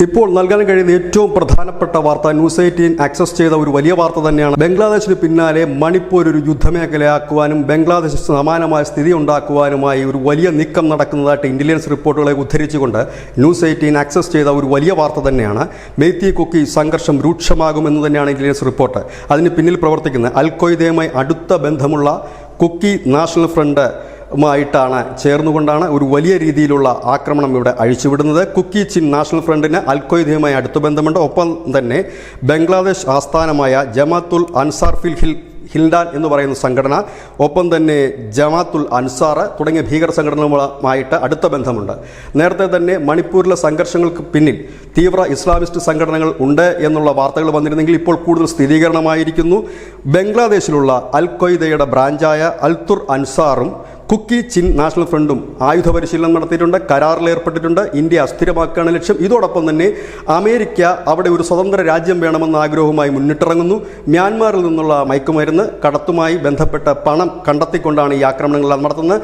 ഇപ്പോൾ നൽകാൻ കഴിയുന്ന ഏറ്റവും പ്രധാനപ്പെട്ട വാർത്ത ന്യൂസ് 18 ആക്സസ് ചെയ്ത ഒരു വലിയ വാർത്ത തന്നെയാണ്. ബംഗ്ലാദേശിന് പിന്നാലെ മണിപ്പൂർ ഒരു യുദ്ധമേഖലയാക്കുവാനും ബംഗ്ലാദേശ് സമാനമായ സ്ഥിതി ഉണ്ടാക്കുവാനുമായി ഒരു വലിയ നീക്കം നടക്കുന്നതായിട്ട് ഇന്റലിജൻസ് റിപ്പോർട്ടുകളെ ഉദ്ധരിച്ചുകൊണ്ട് ന്യൂസ് 18 ആക്സസ് ചെയ്ത ഒരു വലിയ വാർത്ത തന്നെയാണ്. മെയ്തി കുക്കി സംഘർഷം രൂക്ഷമാകുമെന്ന് തന്നെയാണ് ഇന്റലിജൻസ് റിപ്പോർട്ട്. അതിന് പിന്നിൽ പ്രവർത്തിക്കുന്ന അൽ ഖ്വയ്ദയുമായി അടുത്ത ബന്ധമുള്ള കുക്കി നാഷണൽ ഫ്രണ്ട് ാണ് ചേർന്നുകൊണ്ടാണ് ഒരു വലിയ രീതിയിലുള്ള ആക്രമണം ഇവിടെ അഴിച്ചുവിടുന്നത്. കുക്കി ചിൻ നാഷണൽ ഫ്രണ്ടിന് അൽ ഖ്വയ്ദയുമായി അടുത്ത ബന്ധമുണ്ട്. ഒപ്പം തന്നെ ബംഗ്ലാദേശ് ആസ്ഥാനമായ ജമാത്തുൽ അൻസാർ ഹിൽഡാൻ എന്ന് പറയുന്ന സംഘടന, ഒപ്പം തന്നെ ജമാത്തുൽ അൻസാർ തുടങ്ങിയ ഭീകര സംഘടനകളുമായിട്ട് അടുത്ത ബന്ധമുണ്ട്. നേരത്തെ തന്നെ മണിപ്പൂരിലെ സംഘർഷങ്ങൾക്ക് പിന്നിൽ തീവ്ര ഇസ്ലാമിസ്റ്റ് സംഘടനകൾ ഉണ്ട് എന്നുള്ള വാർത്തകൾ വന്നിരുന്നെങ്കിൽ ഇപ്പോൾ കൂടുതൽ സ്ഥിരീകരണമായിരിക്കുന്നു. ബംഗ്ലാദേശിലുള്ള അൽ ഖ്വയ്ദയുടെ ബ്രാഞ്ചായ അൽത്തുർ അൻസാറും കുക്കി ചിൻ നാഷണൽ ഫ്രണ്ടും ആയുധ പരിശീലനം നടത്തിയിട്ടുണ്ട്, കരാറിലേർപ്പെട്ടിട്ടുണ്ട്. ഇന്ത്യ അസ്ഥിരമാക്കുകയാണ് ലക്ഷ്യം. ഇതോടൊപ്പം തന്നെ അമേരിക്ക അവിടെ ഒരു സ്വതന്ത്ര രാജ്യം വേണമെന്ന ആഗ്രഹവുമായി മുന്നിട്ടിറങ്ങുന്നു. മ്യാൻമാറിൽ നിന്നുള്ള മയക്കുമരുന്ന് കടത്തുമായി ബന്ധപ്പെട്ട പണം കണ്ടെത്തിക്കൊണ്ടാണ് ഈ ആക്രമണങ്ങളെല്ലാം നടത്തുന്നത്.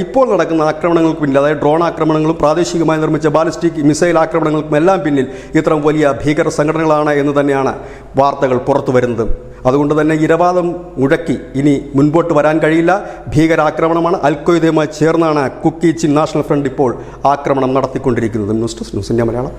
ഇപ്പോൾ നടക്കുന്ന ആക്രമണങ്ങൾക്ക് പിന്നിൽ, അതായത് ഡ്രോൺ ആക്രമണങ്ങളും പ്രാദേശികമായി നിർമ്മിച്ച ബാലിസ്റ്റിക് മിസൈൽ ആക്രമണങ്ങൾക്കും എല്ലാം പിന്നിൽ ഇത്തരം വലിയ ഭീകര സംഘടനകളാണ് എന്ന് തന്നെയാണ് വാർത്തകൾ പുറത്തു വരുന്നത്. അതുകൊണ്ട് തന്നെ ഇരവാദം മുഴക്കി ഇനി മുൻപോട്ട് വരാൻ കഴിയില്ല. ഭീകരാക്രമണമാണ്. അൽ ഖ്വയ്ദയുമായി ചേർന്നാണ് കുക്കി ചിൻ നാഷണൽ ഫ്രണ്ട് ഇപ്പോൾ ആക്രമണം നടത്തിക്കൊണ്ടിരിക്കുന്നത്. News desk news India Malayalam.